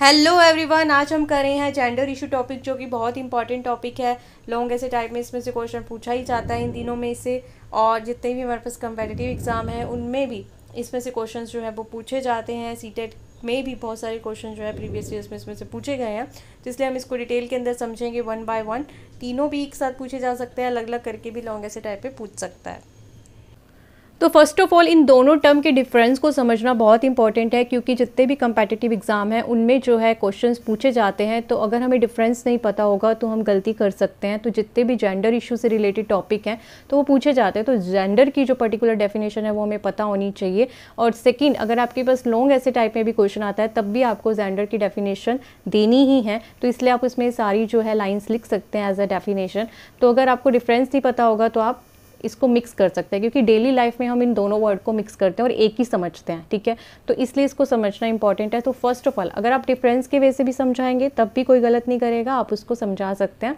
Hello everyone, आज हम कर रहे हैं जेंडर इशू टॉपिक, जो कि बहुत इंपॉर्टेंट टॉपिक है। लॉन्ग ऐसे टाइप में इसमें से क्वेश्चन पूछा ही जाता है इन दिनों में से, और जितने भी हमारे पास कंपेटिटिव एग्ज़ाम है उनमें भी इसमें से क्वेश्चंस जो है वो पूछे जाते हैं। सीटेट में भी बहुत सारे क्वेश्चन जो है प्रीवियस ईयर्स में इसमें से पूछे गए हैं, तो इसलिए हम इसको डिटेल के अंदर समझेंगे वन बाय वन। तीनों भी एक साथ पूछे जा सकते हैं, अलग अलग करके भी लॉन्ग ऐसे टाइप पे पूछ सकता है। तो फर्स्ट ऑफ ऑल इन दोनों टर्म के डिफरेंस को समझना बहुत इंपॉर्टेंट है, क्योंकि जितने भी कंपेटिटिव एग्ज़ाम हैं उनमें जो है क्वेश्चंस पूछे जाते हैं, तो अगर हमें डिफरेंस नहीं पता होगा तो हम गलती कर सकते हैं। तो जितने भी जेंडर इशू से रिलेटेड टॉपिक हैं तो वो पूछे जाते हैं, तो जेंडर की जो पर्टिकुलर डेफिनेशन है वो हमें पता होनी चाहिए। और सेकेंड, अगर आपके पास लॉन्ग ऐसे टाइप में भी क्वेश्चन आता है तब भी आपको जेंडर की डेफिनेशन देनी ही है, तो इसलिए आप उसमें सारी जो है लाइन्स लिख सकते हैं एज अ डेफिनेशन। तो अगर आपको डिफरेंस नहीं पता होगा तो आप इसको मिक्स कर सकते हैं, क्योंकि डेली लाइफ में हम इन दोनों वर्ड को मिक्स करते हैं और एक ही समझते हैं, ठीक है। तो इसलिए इसको समझना इंपॉर्टेंट है। तो फर्स्ट ऑफ ऑल अगर आप डिफरेंस के वे से भी समझाएंगे तब भी कोई गलत नहीं करेगा, आप उसको समझा सकते हैं।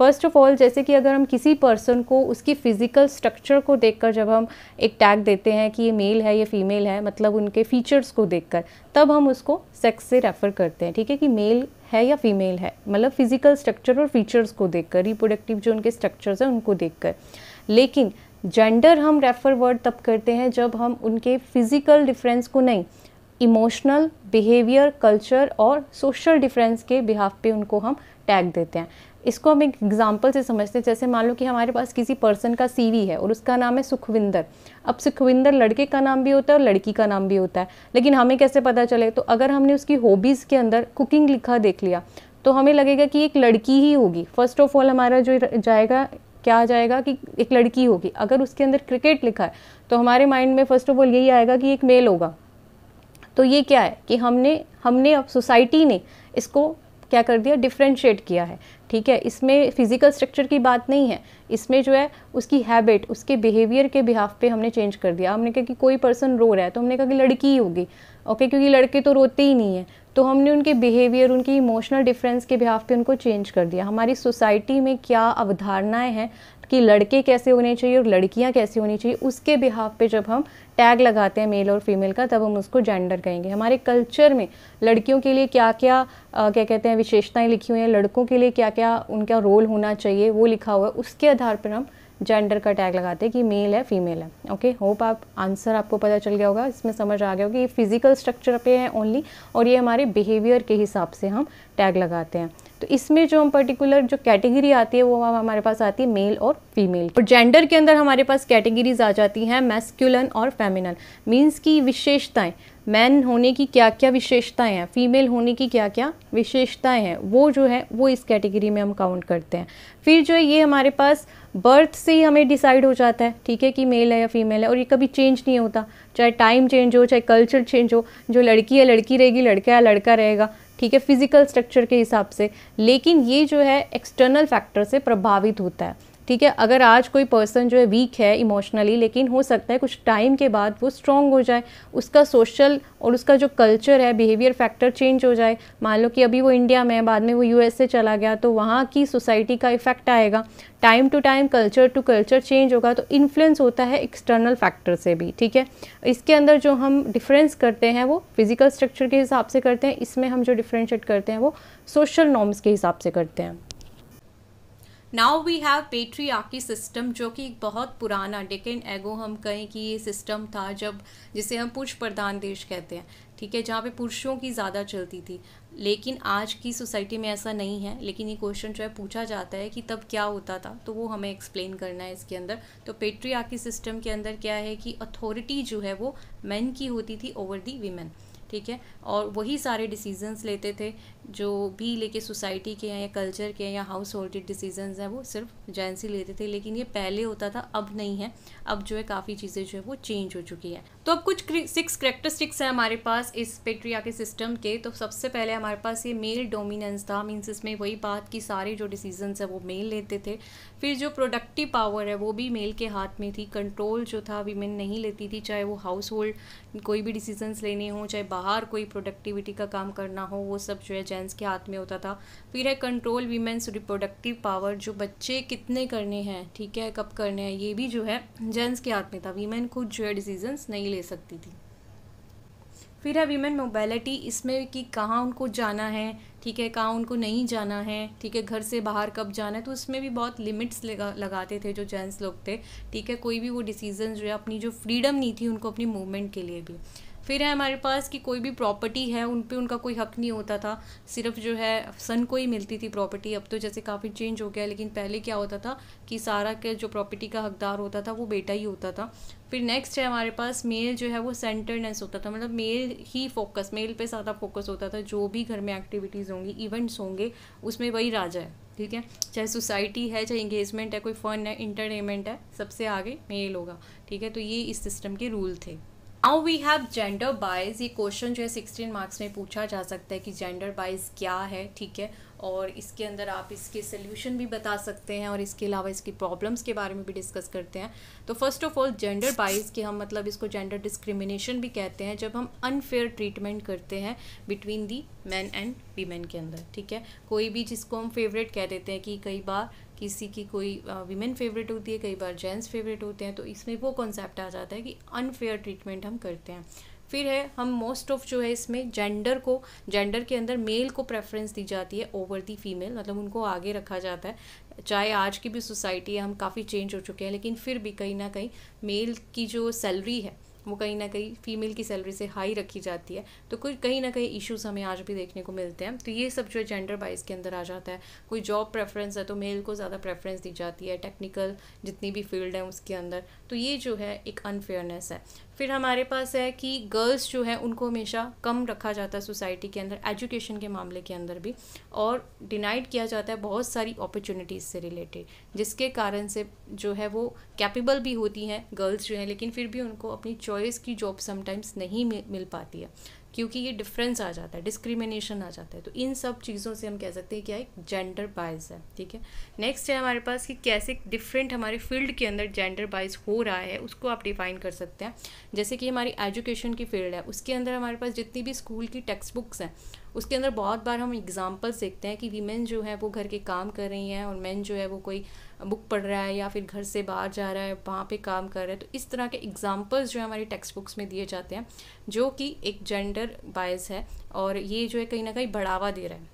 फर्स्ट ऑफ ऑल, जैसे कि अगर हम किसी पर्सन को उसकी फिजिकल स्ट्रक्चर को देखकर जब हम एक टैग देते हैं कि ये मेल है ये फीमेल है, मतलब उनके फीचर्स को देखकर, तब हम उसको सेक्स से रेफर करते हैं, ठीक है, कि मेल है या फीमेल है, मतलब फिजिकल स्ट्रक्चर और फीचर्स को देखकर, रिप्रोडक्टिव जो उनके स्ट्रक्चर्स हैं उनको देखकर। लेकिन जेंडर हम रेफर वर्ड तब करते हैं जब हम उनके फिजिकल डिफरेंस को नहीं, इमोशनल, बिहेवियर, कल्चर और सोशल डिफरेंस के बिहाफ पे उनको हम टैग देते हैं। इसको हम एक एग्जांपल से समझते हैं। जैसे मान लो कि हमारे पास किसी पर्सन का सीवी है और उसका नाम है सुखविंदर। अब सुखविंदर लड़के का नाम भी होता है और लड़की का नाम भी होता है, लेकिन हमें कैसे पता चले? तो अगर हमने उसकी हॉबीज़ के अंदर कुकिंग लिखा देख लिया तो हमें लगेगा कि एक लड़की ही होगी। फर्स्ट ऑफ ऑल हमारा जो जाएगा, क्या आ जाएगा कि एक लड़की होगी। अगर उसके अंदर क्रिकेट लिखा है तो हमारे माइंड में फर्स्ट ऑफ ऑल यही आएगा कि एक मेल होगा। तो ये क्या है कि हमने अब सोसाइटी ने इसको क्या कर दिया, डिफ्रेंशिएट किया है, ठीक है। इसमें फिजिकल स्ट्रक्चर की बात नहीं है, इसमें जो है उसकी हैबिट, उसके बिहेवियर के बिहाफ पे हमने चेंज कर दिया। हमने कहा कि कोई पर्सन रो रहा है तो हमने कहा कि लड़की ही होगी, ओके, क्योंकि लड़के तो रोते ही नहीं है। तो हमने उनके बिहेवियर, उनकी इमोशनल डिफरेंस के बिहाफ पे उनको चेंज कर दिया। हमारी सोसाइटी में क्या अवधारणाएं हैं कि लड़के कैसे होने चाहिए और लड़कियां कैसे होनी चाहिए, उसके बिहाफ पे जब हम टैग लगाते हैं मेल और फीमेल का, तब हम उसको जेंडर कहेंगे। हमारे कल्चर में लड़कियों के लिए क्या क्या क्या कहते हैं विशेषताएं लिखी हुई हैं, लड़कों के लिए क्या क्या उनका रोल होना चाहिए वो लिखा हुआ है, उसके आधार पर हम जेंडर का टैग लगाते हैं कि मेल है फीमेल है। ओके, होप आप आंसर आपको पता चल गया होगा, इसमें समझ आ गया होगा कि ये फिजिकल स्ट्रक्चर पे है ओनली, और ये हमारे बिहेवियर के हिसाब से हम टैग लगाते हैं। तो इसमें जो हम पर्टिकुलर जो कैटेगरी आती है वो हमारे पास आती है मेल और फीमेल। और जेंडर के अंदर हमारे पास कैटेगरीज आ जाती हैं मैस्कुलिन और फेमिनल। मीन्स की विशेषताएं, मैन होने की क्या क्या विशेषताएं हैं, फीमेल होने की क्या क्या विशेषताएं हैं, वो जो है वो इस कैटेगरी में हम काउंट करते हैं। फिर जो है ये हमारे पास बर्थ से ही हमें डिसाइड हो जाता है, ठीक है, कि मेल है या फीमेल है, और ये कभी चेंज नहीं होता, चाहे टाइम चेंज हो, चाहे कल्चर चेंज हो। जो लड़की है लड़की रहेगी, लड़का है लड़का रहेगा, ठीक है, फिजिकल स्ट्रक्चर के हिसाब से। लेकिन ये जो है एक्सटर्नल फैक्टर से प्रभावित होता है, ठीक है। अगर आज कोई पर्सन जो है वीक है इमोशनली, लेकिन हो सकता है कुछ टाइम के बाद वो स्ट्रॉन्ग हो जाए, उसका सोशल और उसका जो कल्चर है, बिहेवियर फैक्टर चेंज हो जाए। मान लो कि अभी वो इंडिया में है, बाद में वो यूएस से चला गया, तो वहाँ की सोसाइटी का इफेक्ट आएगा। Time to time, culture to culture change होगा, तो इन्फ्लुएंस होता है एक्सटर्नल फैक्टर से भी, ठीक है। इसके अंदर जो हम डिफरेंस करते हैं वो फिजिकल स्ट्रक्चर के हिसाब से करते हैं, इसमें हम जो डिफरेंशिएट करते हैं वो सोशल नॉर्म्स के हिसाब से करते हैं। Now we have patriarchy system, जो कि एक बहुत पुराना डेकेड एगो हम कहें कि ये सिस्टम था, जब जिसे हम पुरुष प्रधान देश कहते हैं, ठीक है, जहाँ पे पुरुषों की ज़्यादा चलती थी। लेकिन आज की सोसाइटी में ऐसा नहीं है। लेकिन ये क्वेश्चन जो है पूछा जाता है कि तब क्या होता था, तो वो हमें एक्सप्लेन करना है इसके अंदर। तो पेट्रियार्की सिस्टम के अंदर क्या है कि अथॉरिटी जो है वो मेन की होती थी ओवर दी वीमेन, ठीक है, और वही सारे डिसीजंस लेते थे जो भी लेके सोसाइटी के हैं या कल्चर के हैं या हाउस होल्ड डिसीजंस हैं, वो सिर्फ जेंट्स ही लेते थे। लेकिन ये पहले होता था, अब नहीं है। अब जो है काफ़ी चीज़ें जो है वो चेंज हो चुकी हैं। तो अब कुछ 6 करेक्टरिस्टिक्स हैं हमारे पास इस पेट्रियार्की सिस्टम के। तो सबसे पहले हमारे पास ये मेल डोमिनेंस था, मीन्स इसमें वही बात कि सारे जो डिसीजंस है वो मेल लेते थे। फिर जो प्रोडक्टिव पावर है वो भी मेल के हाथ में थी, कंट्रोल जो था वीमेन नहीं लेती थी, चाहे वो हाउस होल्ड कोई भी डिसीजंस लेने हो, चाहे बाहर कोई प्रोडक्टिविटी का काम करना हो, वो सब जो है जेंट्स के हाथ में होता था। फिर है कंट्रोल वीमेन्स रिप्रोडक्टिव पावर, जो बच्चे कितने करने हैं, ठीक है, कब करने हैं, ये भी जो है जेंट्स के हाथ में था। वीमेन खुद जो है डिसीजंस नहीं ले सकती थी। फिर है वीमेन मोबिलिटी, इसमें कि कहाँ उनको जाना है, ठीक है, कहाँ उनको नहीं जाना है, ठीक है, घर से बाहर कब जाना है, तो उसमें भी बहुत लिमिट्स लगाते थे जो जेंट्स लोग थे, ठीक है, कोई भी वो डिसीजन जो है, अपनी जो फ्रीडम नहीं थी उनको अपनी मूवमेंट के लिए भी। फिर है हमारे पास कि कोई भी प्रॉपर्टी है उन पे उनका कोई हक नहीं होता था, सिर्फ जो है सन को ही मिलती थी प्रॉपर्टी। अब तो जैसे काफ़ी चेंज हो गया, लेकिन पहले क्या होता था कि सारा के जो प्रॉपर्टी का हकदार होता था वो बेटा ही होता था। फिर नेक्स्ट है हमारे पास मेल जो है वो सेंटरनेस होता था, मतलब मेल ही फोकस, मेल पे ज़्यादा फोकस होता था, जो भी घर में एक्टिविटीज़ होंगी, इवेंट्स होंगे, उसमें वही राजा है, ठीक है, चाहे सोसाइटी है, चाहे इंगेजमेंट है, कोई फन है, इंटरटेनमेंट है, सबसे आगे मेल होगा, ठीक है। तो ये इस सिस्टम के रूल थे। नाउ वी हैव जेंडर बाइस। ये क्वेश्चन जो है 16 मार्क्स में पूछा जा सकता है कि जेंडर बाइस क्या है, ठीक है, और इसके अंदर आप इसके सोल्यूशन भी बता सकते हैं और इसके अलावा इसकी प्रॉब्लम्स के बारे में भी डिस्कस करते हैं। तो फर्स्ट ऑफ ऑल जेंडर बाइस के हम मतलब इसको जेंडर डिस्क्रिमिनेशन भी कहते हैं, जब हम अनफेयर ट्रीटमेंट करते हैं between the man and women के अंदर, ठीक है। कोई भी जिसको हम फेवरेट कह देते हैं कि कई बार किसी की कोई वीमेन फेवरेट होती है, कई बार जेंट्स फेवरेट होते हैं, तो इसमें वो कॉन्सेप्ट आ जाता है कि अनफेयर ट्रीटमेंट हम करते हैं। फिर है हम मोस्ट ऑफ जो है इसमें जेंडर के अंदर मेल को प्रेफरेंस दी जाती है ओवर दी फीमेल, मतलब उनको आगे रखा जाता है। चाहे आज की भी सोसाइटी है, हम काफ़ी चेंज हो चुके हैं, लेकिन फिर भी कहीं ना कहीं मेल की जो सैलरी है वो कहीं ना कहीं फीमेल की सैलरी से हाई रखी जाती है। तो कोई कहीं ना कहीं इश्यूज हमें आज भी देखने को मिलते हैं। तो ये सब जो है जेंडर बाइस के अंदर आ जाता है। कोई जॉब प्रेफरेंस है तो मेल को ज़्यादा प्रेफरेंस दी जाती है, टेक्निकल जितनी भी फील्ड है उसके अंदर। तो ये जो है एक अनफेयरनेस है। फिर हमारे पास है कि गर्ल्स जो है उनको हमेशा कम रखा जाता है सोसाइटी के अंदर, एजुकेशन के मामले के अंदर भी, और डिनाइड किया जाता है बहुत सारी अपॉर्चुनिटीज़ से रिलेटेड, जिसके कारण से जो है वो कैपेबल भी होती हैं गर्ल्स जो है, लेकिन फिर भी उनको अपनी चॉइस की जॉब समटाइम्स नहीं मिल पाती है, क्योंकि ये डिफरेंस आ जाता है, डिस्क्रिमिनेशन आ जाता है। तो इन सब चीज़ों से हम कह सकते हैं क्या एक जेंडर बाइस है, ठीक है। नेक्स्ट है हमारे पास कि कैसे डिफरेंट हमारे फील्ड के अंदर जेंडर बाइस हो रहा है, उसको आप डिफाइन कर सकते हैं। जैसे कि हमारी एजुकेशन की फील्ड है, उसके अंदर हमारे पास जितनी भी स्कूल की टेक्स्ट बुक्स हैं, उसके अंदर बहुत बार हम एग्जाम्पल्स देखते हैं कि वीमेन जो है वो घर के काम कर रही हैं और मेन जो है वो कोई बुक पढ़ रहा है या फिर घर से बाहर जा रहा है, वहाँ पे काम कर रहा है। तो इस तरह के एग्जाम्पल्स जो है हमारी टेक्स्ट बुक्स में दिए जाते हैं, जो कि एक जेंडर बायस है, और ये जो है कहीं ना कहीं बढ़ावा दे रहा है।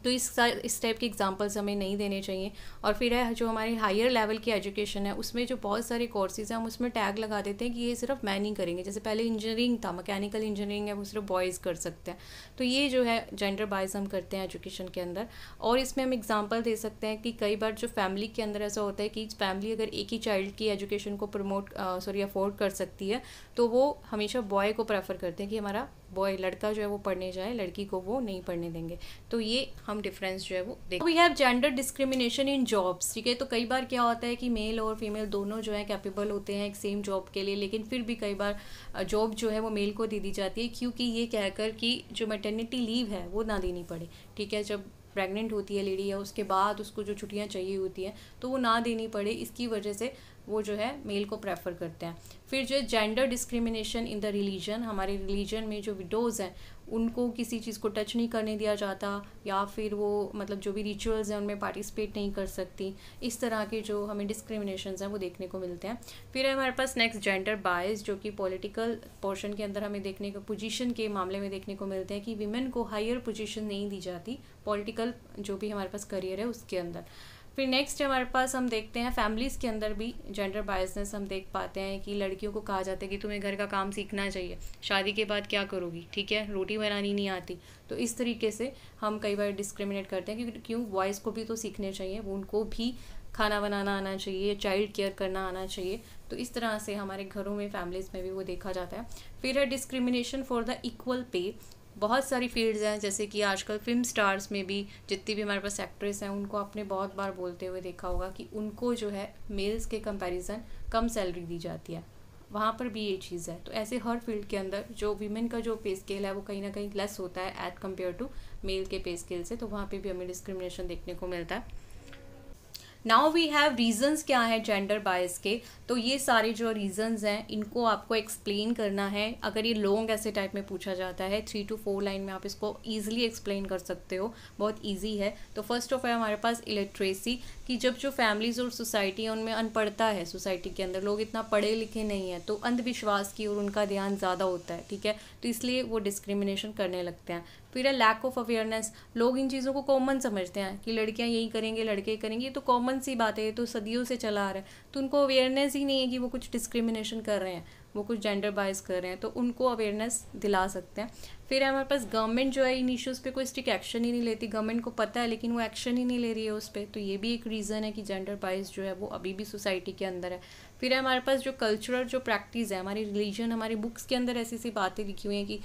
तो इस टाइप के एग्जांपल्स हमें नहीं देने चाहिए। और फिर है जो हमारी हायर लेवल की एजुकेशन है, उसमें जो बहुत सारे कोर्सेज हैं हम उसमें टैग लगा देते हैं कि ये सिर्फ मैन ही करेंगे। जैसे पहले इंजीनियरिंग था, मैकेनिकल इंजीनियरिंग है, वो सिर्फ बॉयज़ कर सकते हैं। तो ये जो है जेंडर बायस हम करते हैं एजुकेशन के अंदर। और इसमें हम एग्जाम्पल दे सकते हैं कि कई बार जो फैमिली के अंदर ऐसा होता है कि फैमिली अगर एक ही चाइल्ड की एजुकेशन को अफोर्ड कर सकती है, तो वो हमेशा बॉय को प्रेफर करते हैं कि हमारा बॉय लड़का जो है वो पढ़ने जाए, लड़की को वो नहीं पढ़ने देंगे। तो ये हम डिफरेंस जो है वो देखते हैं। We have gender discrimination in jobs, ठीक है। तो कई बार क्या होता है कि मेल और फीमेल दोनों जो है कैपेबल होते हैं एक सेम जॉब के लिए, लेकिन फिर भी कई बार जॉब जो है वो मेल को दे दी जाती है, क्योंकि ये कहकर कि जो मैटरनिटी लीव है वो ना देनी पड़े, ठीक है। जब प्रेग्नेंट होती है लेडी या उसके बाद उसको जो छुट्टियां चाहिए होती हैं तो वो ना देनी पड़े, इसकी वजह से वो जो है मेल को प्रेफर करते हैं। फिर जो है gender discrimination in the religion, हमारे रिलीजन में जो विडोज़ हैं उनको किसी चीज़ को टच नहीं करने दिया जाता, या फिर वो मतलब जो भी रिचुअल्स हैं उनमें पार्टिसिपेट नहीं कर सकती। इस तरह के जो हमें डिस्क्रिमिनेशंस हैं वो देखने को मिलते हैं। फिर है हमारे पास नेक्स्ट जेंडर बायस, जो कि पॉलिटिकल पोर्शन के अंदर हमें देखने को, पोजीशन के मामले में देखने को मिलते हैं कि विमेन को हायर पोजीशन नहीं दी जाती पॉलिटिकल जो भी हमारे पास करियर है उसके अंदर। फिर नेक्स्ट हमारे पास हम देखते हैं फैमिलीज़ के अंदर भी जेंडर बायसनेस हम देख पाते हैं कि लड़कियों को कहा जाता है कि तुम्हें घर का काम सीखना चाहिए, शादी के बाद क्या करोगी, ठीक है, रोटी बनानी नहीं आती। तो इस तरीके से हम कई बार डिस्क्रिमिनेट करते हैं कि क्यों बॉयज़ को भी तो सीखने चाहिए, वो उनको भी खाना बनाना आना चाहिए, चाइल्ड केयर करना आना चाहिए। तो इस तरह से हमारे घरों में, फैमिलीज़ में भी वो देखा जाता है। फिर है discrimination for the equal pay. बहुत सारी फील्ड्स हैं, जैसे कि आजकल फिल्म स्टार्स में भी जितनी भी हमारे पास एक्ट्रेस हैं उनको आपने बहुत बार बोलते हुए देखा होगा कि उनको जो है मेल्स के कंपैरिजन कम सैलरी दी जाती है, वहाँ पर भी ये चीज़ है। तो ऐसे हर फील्ड के अंदर जो वीमेन का जो पे स्केल है वो कहीं ना कहीं लेस होता है एज कम्पेयर टू मेल के पे स्केल से, तो वहाँ पर भी हमें डिस्क्रिमिनेशन देखने को मिलता है। नाउ वी हैव रीजंस क्या है जेंडर बायस के। तो ये सारे जो रीजंस हैं इनको आपको एक्सप्लेन करना है। अगर ये लॉन्ग ऐसे टाइप में पूछा जाता है 3 to 4 लाइन में आप इसको ईजिली एक्सप्लेन कर सकते हो, बहुत ईजी है। तो फर्स्ट ऑफ ऑल हमारे पास इलिटरेसी, कि जब जो फैमिलीज़ और सोसाइटी है उनमें अनपढ़ता है, सोसाइटी के अंदर लोग इतना पढ़े लिखे नहीं हैं, तो अंधविश्वास की ओर उनका ध्यान ज़्यादा होता है, ठीक है, तो इसलिए वो डिस्क्रिमिनेशन करने लगते हैं। फिर है लैक ऑफ अवेयरनेस, लोग इन चीज़ों को कॉमन समझते हैं कि लड़कियां यही करेंगे लड़के करेंगे, ये तो कॉमन सी बात है, ये तो सदियों से चला आ रहा है, तो उनको अवेयरनेस ही नहीं है कि वो कुछ डिस्क्रिमिनेशन कर रहे हैं, वो कुछ जेंडर बायस कर रहे हैं, तो उनको अवेयरनेस दिला सकते हैं। फिर हमारे पास गवर्नमेंट जो है इन इश्यूज़ पे कोई स्ट्रिक्ट एक्शन ही नहीं लेती, गवर्नमेंट को पता है लेकिन वो एक्शन ही नहीं ले रही है उस पर, तो ये भी एक रीज़न है कि जेंडर बायस जो है वो अभी भी सोसाइटी के अंदर है। फिर है हमारे पास जो कल्चरल जो प्रैक्टिस है, हमारी रिलीजन, हमारी बुक्स के अंदर ऐसी सी बातें लिखी हुई हैं कि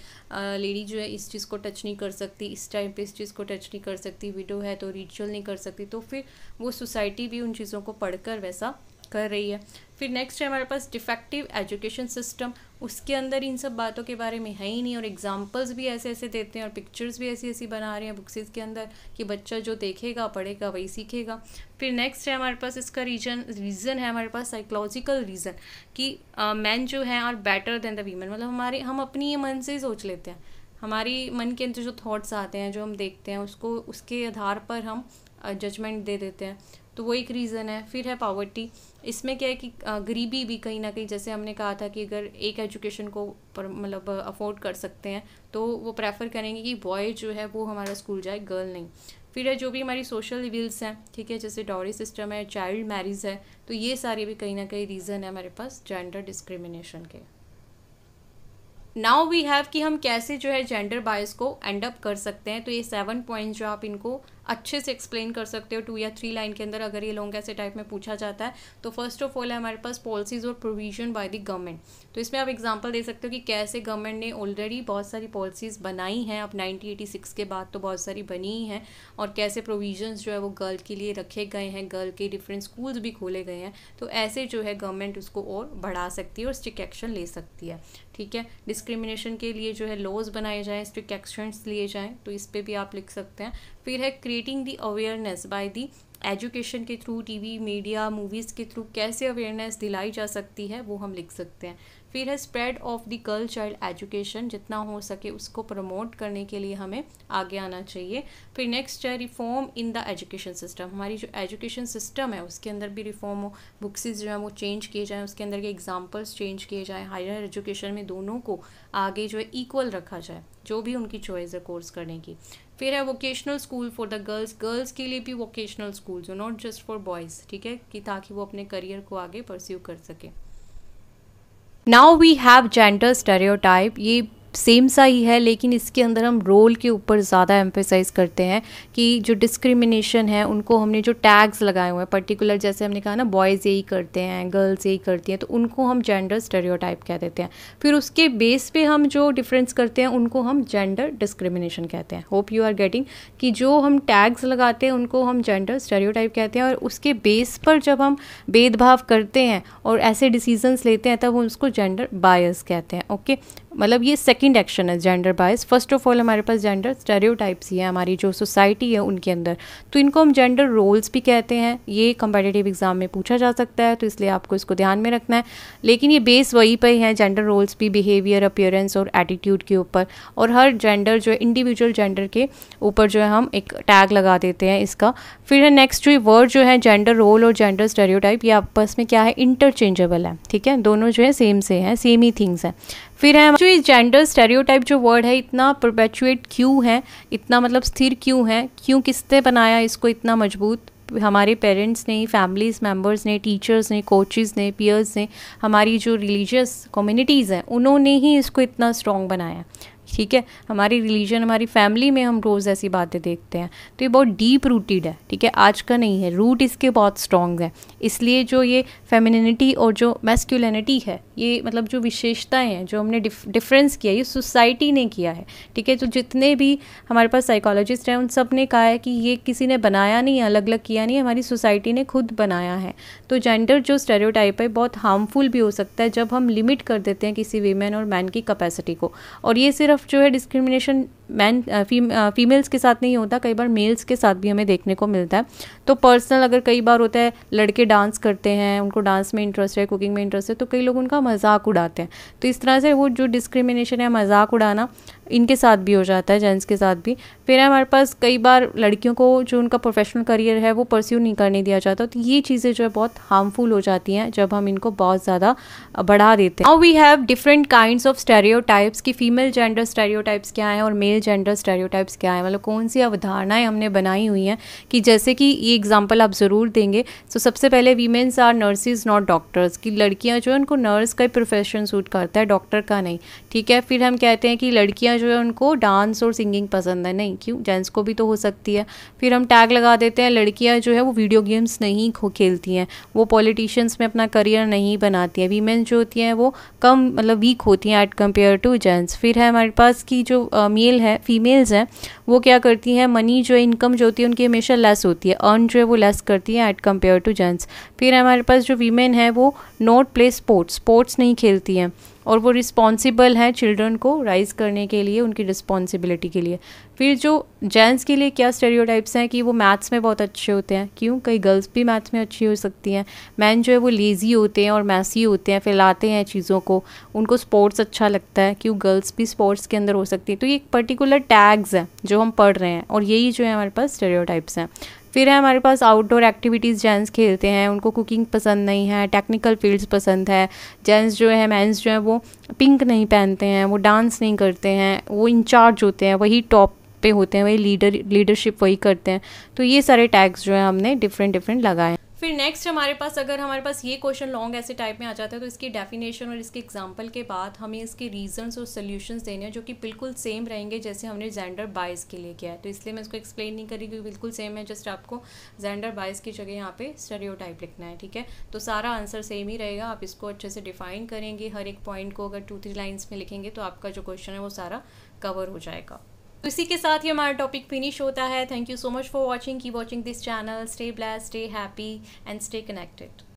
लेडी जो है इस चीज़ को टच नहीं कर सकती, इस टाइम पे इस चीज़ को टच नहीं कर सकती, विडो है तो रिचुअल नहीं कर सकती, तो फिर वो सोसाइटी भी उन चीज़ों को पढ़कर वैसा कर रही है। फिर नेक्स्ट है हमारे पास डिफेक्टिव एजुकेशन सिस्टम, उसके अंदर इन सब बातों के बारे में है ही नहीं, और एग्जांपल्स भी ऐसे ऐसे देते हैं और पिक्चर्स भी ऐसी ऐसी बना रहे हैं बुक्स के अंदर कि बच्चा जो देखेगा पढ़ेगा वही सीखेगा। फिर नेक्स्ट है हमारे पास इसका रीज़न है हमारे पास साइकोलॉजिकल रीज़न, कि मैन जो हैं are better than the women, मतलब हम अपनी ये मन से ही सोच लेते हैं, हमारी मन के अंदर जो थॉट्स आते हैं, जो हम देखते हैं उसको उसके आधार पर हम जजमेंट दे देते हैं, तो वो एक रीज़न है। फिर है पॉवर्टी, इसमें क्या है कि गरीबी भी कहीं ना कहीं, जैसे हमने कहा था कि अगर एक एजुकेशन को मतलब अफोर्ड कर सकते हैं तो वो प्रेफर करेंगे कि बॉय जो है वो हमारा स्कूल जाए, गर्ल नहीं। फिर है जो भी हमारी सोशल विल्स हैं, ठीक है, जैसे डॉरी सिस्टम है, चाइल्ड मैरिज है, तो ये सारे भी कहीं ना कहीं रीज़न है हमारे पास जेंडर डिस्क्रिमिनेशन के। नाउ वी हैव कि हम कैसे जो है जेंडर बायस को एंड अप कर सकते हैं। तो ये 7 पॉइंट्स जो आप इनको अच्छे से एक्सप्लेन कर सकते हो 2 या 3 लाइन के अंदर, अगर ये लॉन्ग ऐसे टाइप में पूछा जाता है। तो फर्स्ट ऑफ ऑल है हमारे पास पॉलिसीज़ और प्रोविजन बाय द गवर्नमेंट। तो इसमें आप एग्जांपल दे सकते हो कि कैसे गवर्नमेंट ने ऑलरेडी बहुत सारी पॉलिसीज़ बनाई हैं, अब 1986 के बाद तो बहुत सारी बनी ही हैं, और कैसे प्रोविजंस जो है वो गर्ल के लिए रखे गए हैं, गर्ल के डिफरेंट स्कूल्स भी खोले गए हैं। तो ऐसे जो है गवर्नमेंट उसको और बढ़ा सकती है और स्ट्रिक्ट एक्शन ले सकती है, ठीक है। डिस्क्रिमिनेशन के लिए जो है लॉज बनाए जाएँ, स्ट्रिक्ट एक्शंस लिए जाएँ, तो इस पर भी आप लिख सकते हैं। फिर है creating the awareness by the education के थ्रू, टीवी मीडिया मूवीज़ के थ्रू कैसे अवेयरनेस दिलाई जा सकती है वो हम लिख सकते हैं। फिर है spread of the girl child education, जितना हो सके उसको प्रमोट करने के लिए हमें आगे आना चाहिए। फिर नेक्स्ट है reform in the education system, हमारी जो एजुकेशन सिस्टम है उसके अंदर भी रिफॉर्म हो, बुक्स जो है वो चेंज किए जाएँ, उसके अंदर के एग्जाम्पल्स चेंज किए जाएँ, हायर एजुकेशन में दोनों को आगे जो है इक्वल रखा जाए, जो भी उनकी चॉइस है कोर्स करने की। फिर है vocational school for the girls, girls के लिए भी वोकेशनल स्कूल जो नॉट जस्ट फॉर बॉयज़, ठीक है, कि ताकि वो अपने करियर को आगे परस्यू कर सके। Now we have gender stereotype, ये सेम सा ही है लेकिन इसके अंदर हम रोल के ऊपर ज़्यादा एम्फेसाइज करते हैं कि जो डिस्क्रिमिनेशन है उनको हमने जो टैग्स लगाए हुए हैं पर्टिकुलर, जैसे हमने कहा ना बॉयज़ यही करते हैं, गर्ल्स यही करती हैं, तो उनको हम जेंडर स्टेरियोटाइप कह देते हैं। फिर उसके बेस पे हम जो डिफरेंस करते हैं उनको हम जेंडर डिस्क्रिमिनेशन कहते हैं। होप यू आर गेटिंग कि जो हम टैग्स लगाते हैं उनको हम जेंडर स्टेरियोटाइप कहते हैं, और उसके बेस पर जब हम भेदभाव करते हैं और ऐसे डिसीजंस लेते हैं तब हम उसको जेंडर बायस कहते हैं। ओके, मतलब ये सेकंड एक्शन है gender bias. First of all हमारे पास जेंडर स्टेरियोटाइप्स ही है हमारी जो सोसाइटी है उनके अंदर, तो इनको हम जेंडर रोल्स भी कहते हैं। ये कम्पिटिटिव एग्जाम में पूछा जा सकता है, तो इसलिए आपको इसको ध्यान में रखना है। लेकिन ये बेस वही पे है, जेंडर रोल्स भी बिहेवियर, अपीयरेंस और एटीट्यूड के ऊपर, और हर जेंडर जो है इंडिविजुअल जेंडर के ऊपर जो है हम एक टैग लगा देते हैं इसका। फिर है नेक्स्ट जो वर्ड जो है जेंडर रोल और जेंडर स्टेरियोटाइप, ये आपस में क्या है, इंटरचेंजेबल है, ठीक है, दोनों जो है सेम से हैं, सेम ही थिंग्स हैं। फिर है जो ये जेंडर स्टेरियोटाइप जो वर्ड है इतना परपेचुएट क्यों है, इतना मतलब स्थिर क्यों है, क्यों किसने बनाया इसको इतना मजबूत, हमारे पेरेंट्स ने, फैमिलीज मेम्बर्स ने, टीचर्स ने, कोचेस ने, पीयर्स ने, हमारी जो रिलीजियस कम्युनिटीज़ हैं उन्होंने ही इसको इतना स्ट्रॉन्ग बनाया, ठीक है। हमारी रिलीजन, हमारी फैमिली में हम रोज़ ऐसी बातें देखते हैं, तो ये बहुत डीप रूटेड है, ठीक है, आज का नहीं है, रूट इसके बहुत स्ट्रॉन्ग है। इसलिए जो ये फेमिनिनिटी और जो मैस्कुलिनिटी है, ये मतलब जो विशेषताएं हैं जो हमने डिफरेंस किया, ये सोसाइटी ने किया है, ठीक है। तो जितने भी हमारे पास साइकोलॉजिस्ट हैं उन सब ने कहा है कि ये किसी ने बनाया नहीं, अलग अलग किया नहीं, हमारी सोसाइटी ने खुद बनाया है। तो जेंडर जो स्टेरियोटाइप है बहुत हार्मफुल भी हो सकता है जब हम लिमिट कर देते हैं किसी वीमेन और मैन की कैपेसिटी को। और ये सिर्फ जो है डिस्क्रिमिनेशन फीमेल्स के साथ नहीं होता, कई बार मेल्स के साथ भी हमें देखने को मिलता है। तो पर्सनल अगर कई बार होता है, लड़के डांस करते हैं, उनको डांस में इंटरेस्ट है, कुकिंग में इंटरेस्ट है, तो कई लोग उनका मजाक उड़ाते हैं। तो इस तरह से वो जो डिस्क्रिमिनेशन है, मजाक उड़ाना, इनके साथ भी हो जाता है, जेंट्स के साथ भी। फिर हमारे पास कई बार लड़कियों को जो उनका प्रोफेशनल करियर है वो परस्यू नहीं करने दिया जाता। तो ये चीज़ें जो है बहुत हार्मफुल हो जाती हैं जब हम इनको बहुत ज़्यादा बढ़ा देते हैं। Now we have different kinds of stereotypes कि फीमेल जेंडर स्टेरियोटाइप्स क्या हैं और मेल जेंडर स्टेरियोटाइप्स क्या हैं, मतलब कौन सी अवधारणाएं हमने बनाई हुई हैं। कि जैसे कि ये एग्जांपल आप ज़रूर देंगे। तो सबसे पहले women's are nurses not doctors, कि लड़कियां जो है उनको नर्स का प्रोफेशन सूट करता है, डॉक्टर का नहीं। ठीक है। फिर हम कहते हैं कि लड़कियां जो है उनको डांस और सिंगिंग पसंद है, नहीं, क्यों, जेंट्स को भी तो हो सकती है। फिर हम टैग लगा देते हैं लड़कियां जो है वो वीडियो गेम्स नहीं खेलती हैं, वो पॉलिटिशियंस में अपना करियर नहीं बनाती हैं। वीमेन जो होती हैं वो कम मतलब वीक होती हैं एट कंपेयर टू जेंट्स। फिर है हमारे पास की जो मेल है, फीमेल्स हैं, वो क्या करती हैं, मनी जो है, इनकम जो होती है उनकी हमेशा लेस होती है, अर्न जो है वो लेस करती है एट कंपेयर टू जेंट्स। फिर हमारे पास जो वीमेन है वो नॉट प्ले स्पोर्ट्स नहीं खेलती हैं, और वो रिस्पॉन्सिबल हैं चिल्ड्रन को राइज़ करने के लिए, उनकी रिस्पॉन्सिबिलिटी के लिए। फिर जो जेंट्स के लिए क्या स्टेरियोटाइप्स हैं कि वो मैथ्स में बहुत अच्छे होते हैं, क्यों, कई गर्ल्स भी मैथ्स में अच्छी हो सकती हैं। मैन जो है वो लेज़ी होते हैं और मैसी होते हैं, फैलाते हैं चीज़ों को, उनको स्पोर्ट्स अच्छा लगता है, क्यों, गर्ल्स भी स्पोर्ट्स के अंदर हो सकती है। तो ये एक पर्टिकुलर टैग्स हैं जो हम पढ़ रहे हैं, और यही जो है हमारे पास स्टेरियोटाइप्स हैं। फिर है हमारे पास आउटडोर एक्टिविटीज़ जेंट्स खेलते हैं, उनको कुकिंग पसंद नहीं है, टेक्निकल फील्ड्स पसंद है। जेंट्स जो है, मेंस जो है वो पिंक नहीं पहनते हैं, वो डांस नहीं करते हैं, वो इंचार्ज होते हैं, वही टॉप पे होते हैं, वही लीडरशिप वही करते हैं। तो ये सारे टैग्स जो है हमने डिफरेंट लगाए हैं। फिर नेक्स्ट हमारे पास, अगर हमारे पास ये क्वेश्चन लॉन्ग ऐसे टाइप में आ जाता है तो इसकी डेफिनेशन और इसके एग्जांपल के बाद हमें इसके रीजंस और सॉल्यूशंस देने हैं जो कि बिल्कुल सेम रहेंगे जैसे हमने जेंडर बायस के लिए किया है। तो इसलिए मैं इसको एक्सप्लेन नहीं करी क्योंकि बिल्कुल सेम है, जस्ट आपको जेंडर बायस की जगह यहाँ पे स्टेरियोटाइप लिखना है। ठीक है, तो सारा आंसर सेम ही रहेगा। आप इसको अच्छे से डिफाइन करेंगे, हर एक पॉइंट को अगर 2-3 लाइन्स में लिखेंगे तो आपका जो क्वेश्चन है वो सारा कवर हो जाएगा। तो इसी के साथ ही हमारा टॉपिक फिनिश होता है। Thank you so much for watching, keep watching this channel, stay blessed, stay happy and stay connected.